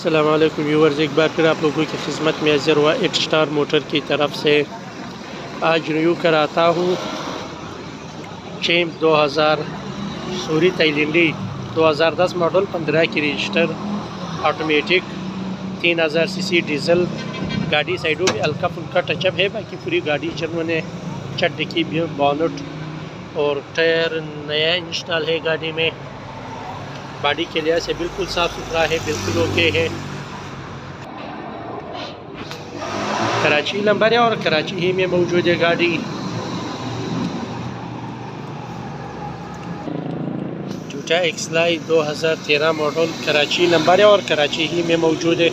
अस्सलाम वालेकुम व्यूअर्स, एक बार फिर आप लोगों की खिदमत में हाज़िर हुआ एक स्टार मोटर की तरफ से। आज रिव्यू कराता हूँ चैम्प 2000 सूरी थाईलैंडी 2010 मॉडल 15 की रजिस्टर ऑटोमेटिक 3000 सीसी डीजल गाड़ी। साइडों में हल्का फुल्का टचअप है, बाकी पूरी गाड़ी जिन्होंने चट की बोनट और टायर नया इंस्टॉल है गाड़ी में। बॉडी के लिहाज से बिल्कुल साफ़ सुथरा है, बिल्कुल ओके है। कराची नंबर है और कराची ही में मौजूद है गाड़ी। टोयोटा एक्सलाई 2013 मॉडल कराची नंबर है और कराची ही में मौजूद है।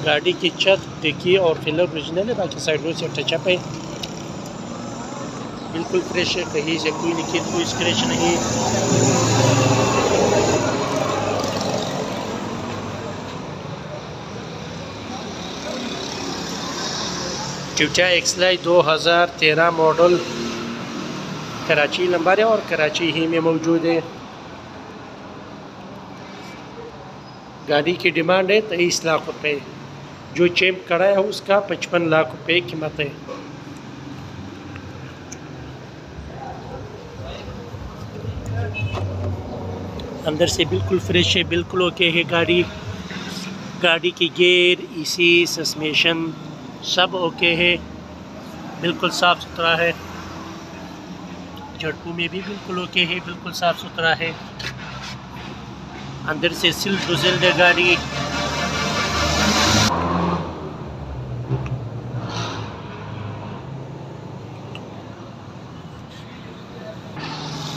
गाड़ी की छत, डिक्की और फिलर ओरिजिनल है, बाकी साइडों से टचअप है। बिल्कुल फ्रेश है, कहीं से कोई निकल कोई स्क्रैच नहीं। टोयोटा एक्सलाई 2013 मॉडल कराची नंबर है और कराची ही में मौजूद है। गाड़ी की डिमांड है 23 लाख रुपए। जो चैम्प खड़ा है उसका 55 लाख रुपए कीमत है। अंदर से बिल्कुल फ्रेश है, बिल्कुल ओके है गाड़ी। गाड़ी की गियर, एसी, सस्पेंशन सब ओके है, बिल्कुल साफ़ सुथरा है। झटकू में भी बिल्कुल ओके है, बिल्कुल साफ़ सुथरा है। अंदर से सिल्क टू सिल्क है गाड़ी।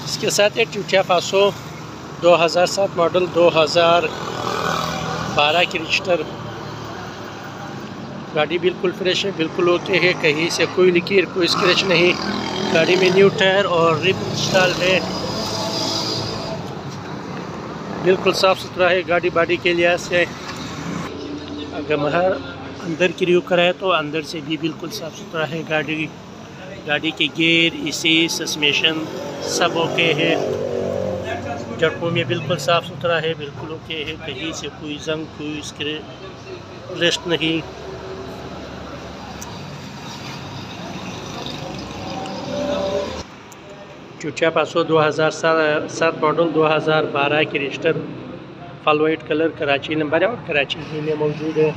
इसके साथ एक टोयोटा पासो 2007 मॉडल 2012 की रजिस्टर। गाड़ी बिल्कुल फ्रेश है, बिल्कुल ओके है, कहीं से कोई लीकेज कोई स्क्रैच नहीं। गाड़ी में न्यू टायर और रिम इंस्टॉल है, बिल्कुल साफ़ सुथरा है गाड़ी। बॉडी के लिहाज से अगर बाहर अंदर की रिव्यू कराए तो अंदर से भी बिल्कुल साफ़ सुथरा है गाड़ी। गाड़ी के गियर, एसी, सस्पेंशन सब ओके है। झटकों में बिल्कुल साफ़ सुथरा है, बिल्कुल ओके है, कहीं से कोई जंग कोई स्क्रैच रेस्ट नहीं। टोयोटा पासो 2007 मॉडल 2012 की रजिस्टर फल वाइट कलर कराची नंबर है और कराची ही में मौजूद है।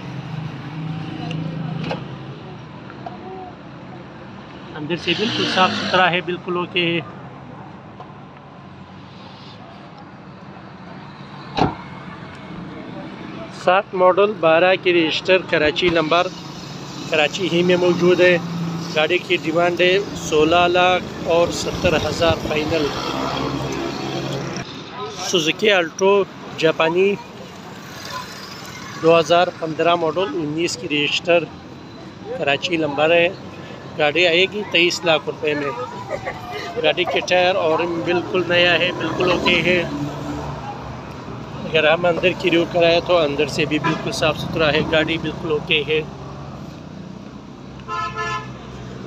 अंदर से बिल्कुल साफ़ सुथरा है, बिल्कुल ओके है। सात मॉडल 12 की रजिस्टर कराची नंबर कराची ही में मौजूद है। गाड़ी की डिमांड है 16 लाख और 70,000 फाइनल। सुजुकी अल्टो जापानी 2015 मॉडल 19 की रजिस्टर कराची नंबर है। गाड़ी आएगी 23 लाख रुपए में। गाड़ी के टायर और बिल्कुल नया है, बिल्कुल ओके है। अगर हम अंदर की रिव्यू कराए तो अंदर से भी बिल्कुल साफ़ सुथरा है, गाड़ी बिल्कुल ओके है।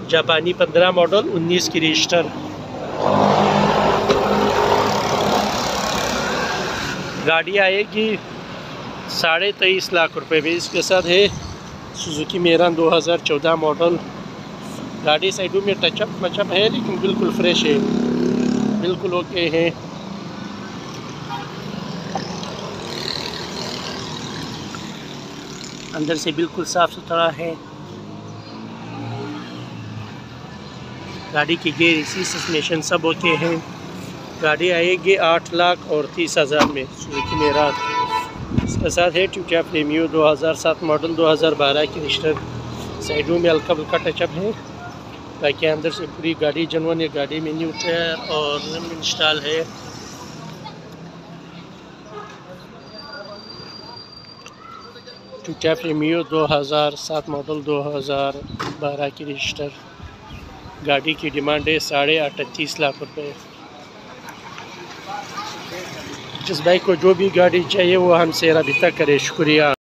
जापानी 15 मॉडल 19 की रजिस्टर। गाड़ी आएगी 23.5 लाख रुपए में। इसके साथ है सुजुकी मेरान 2014 मॉडल। गाड़ी साइडों में टचअप मचअप है, लेकिन बिल्कुल फ्रेश है, बिल्कुल ओके है। अंदर से बिल्कुल साफ़ सुथरा है। गाड़ी की गियर, एसी, सस्पेंशन सब ओके हैं। गाड़ी आएगी 8 लाख और 30,000 में सुजुकी मेरान। इसके साथ है टोयोटा प्रीमियो 2007 मॉडल 2012 की रजिस्टर। साइडों में हल्का फुल्का टचअप है, बाकी अंदर से पूरी गाड़ी जनवन है। गाड़ी में न्यू टायर और रिम इंस्टॉल है। टोयोटा प्रीमियो 2007 मॉडल 2012 की रजिस्टर। गाड़ी की डिमांड है 38.5 लाख रुपए। जिस भाई को जो भी गाड़ी चाहिए वो हमसे रब्ता करे। शुक्रिया।